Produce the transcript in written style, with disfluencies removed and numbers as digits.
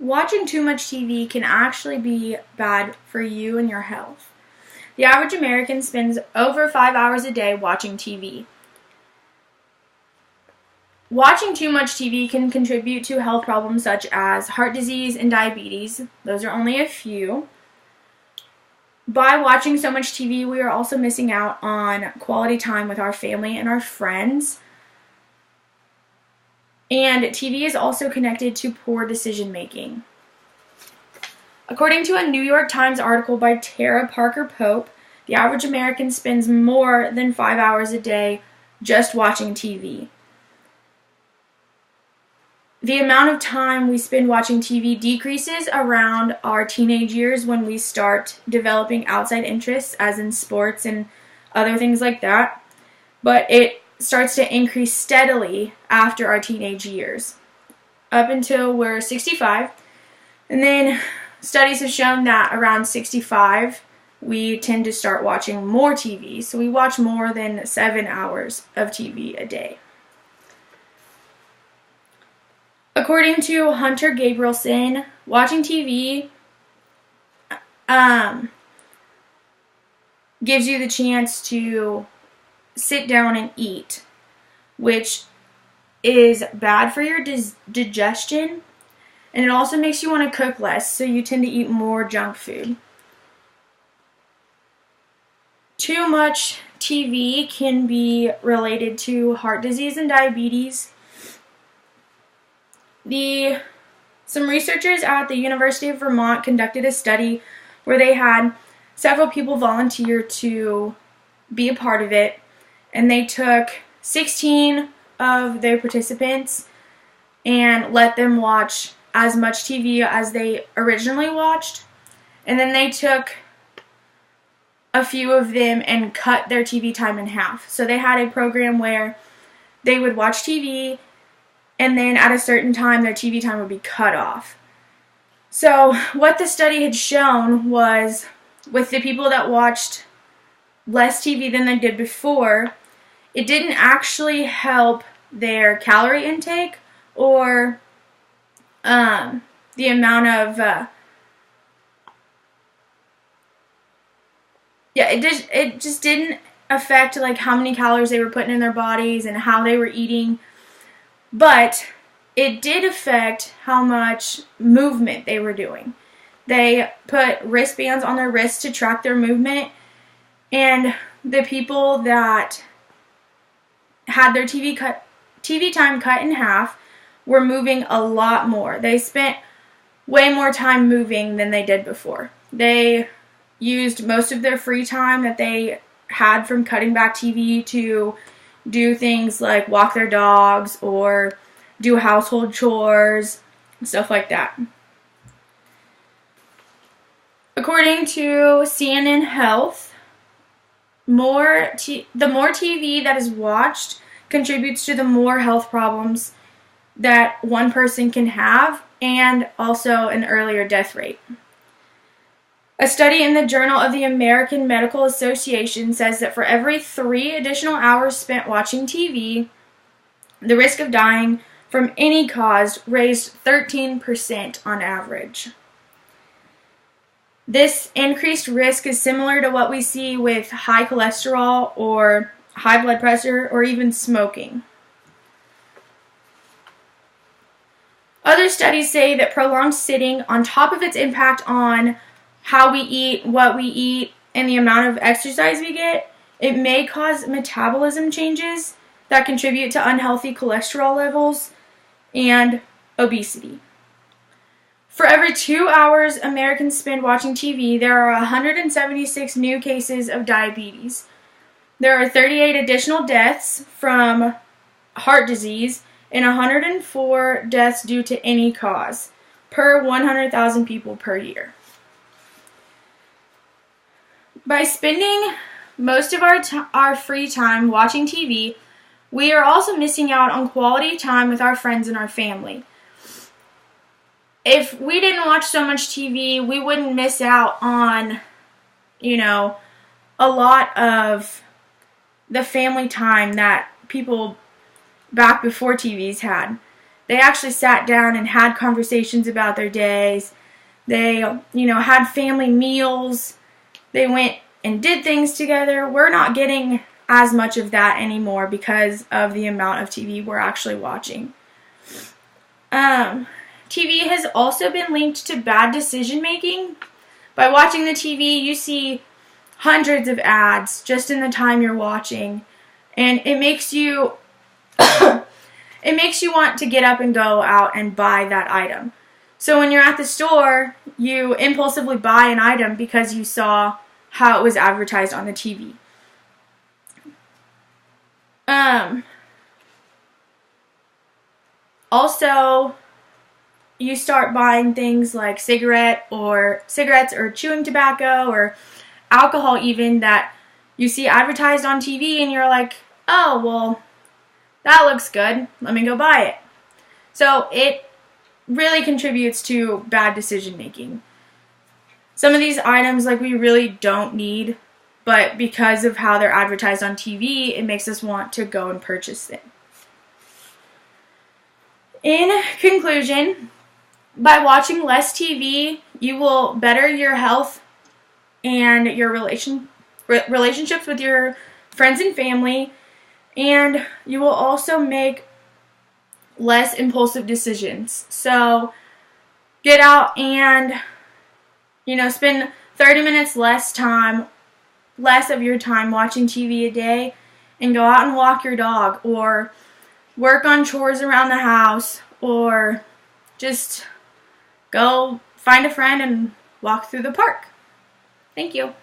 Watching too much TV can actually be bad for you and your health. The average American spends over 5 hours a day watching TV. Watching too much TV can contribute to health problems such as heart disease and diabetes. Those are only a few. By watching so much TV, we are also missing out on quality time with our family and our friends. And TV is also connected to poor decision making. According to a New York Times article by Tara Parker Pope, the average American spends more than 5 hours a day just watching TV. The amount of time we spend watching TV decreases around our teenage years when we start developing outside interests, as in sports and other things like that. But it starts to increase steadily after our teenage years, up until we're 65. And then studies have shown that around 65, we tend to start watching more TV. So we watch more than 7 hours of TV a day. According to Hunter Gabrielson, watching TV gives you the chance to sit down and eat, which is bad for your digestion, and it also makes you want to cook less, so you tend to eat more junk food. Too much TV can be related to heart disease and diabetes. Some researchers at the University of Vermont conducted a study where they had several people volunteer to be a part of it, and they took 16 of their participants and let them watch as much TV as they originally watched, and then they took a few of them and cut their TV time in half. So they had a program where they would watch TV, and then at a certain time their TV time would be cut off. So what the study had shown was, with the people that watched less TV than they did before, it didn't actually help their calorie intake or the amount of it just didn't affect like how many calories they were putting in their bodies and how they were eating, but it did affect how much movement they were doing. They put wristbands on their wrists to track their movement, and the people that had their TV time cut in half were moving a lot more. They spent way more time moving than they did before. They used most of their free time that they had from cutting back TV to do things like walk their dogs or do household chores, stuff like that. According to CNN Health, the more TV that is watched contributes to the more health problems that one person can have, and also an earlier death rate. A study in the Journal of the American Medical Association says that for every 3 additional hours spent watching TV, the risk of dying from any cause raised 13% on average. This increased risk is similar to what we see with high cholesterol or high blood pressure or even smoking. Other studies say that prolonged sitting, on top of its impact on how we eat, what we eat, and the amount of exercise we get, it may cause metabolism changes that contribute to unhealthy cholesterol levels and obesity. For every 2 hours Americans spend watching TV, there are 176 new cases of diabetes. There are 38 additional deaths from heart disease and 104 deaths due to any cause per 100,000 people per year. By spending most of our free time watching TV, we are also missing out on quality time with our friends and our family. If we didn't watch so much TV, we wouldn't miss out on, a lot of the family time that people back before TVs had. They actually sat down and had conversations about their days. They, had family meals. They went and did things together. We're not getting as much of that anymore because of the amount of TV we're actually watching. TV has also been linked to bad decision making. By watching the TV, you see hundreds of ads just in the time you're watching, and it makes you want to get up and go out and buy that item. So when you're at the store, you impulsively buy an item because you saw how it was advertised on the TV. Also, you start buying things like cigarettes or chewing tobacco or alcohol even that you see advertised on TV and you're like, oh, well, that looks good. Let me go buy it. So it really contributes to bad decision making. Some of these items we really don't need, but because of how they're advertised on TV, it makes us want to go and purchase them. In conclusion, by watching less TV, you will better your health and your relationships with your friends and family, and you will also make less impulsive decisions. So get out and, spend 30 minutes less of your time watching TV a day, and go out and walk your dog, or work on chores around the house, or just go find a friend and walk through the park. Thank you.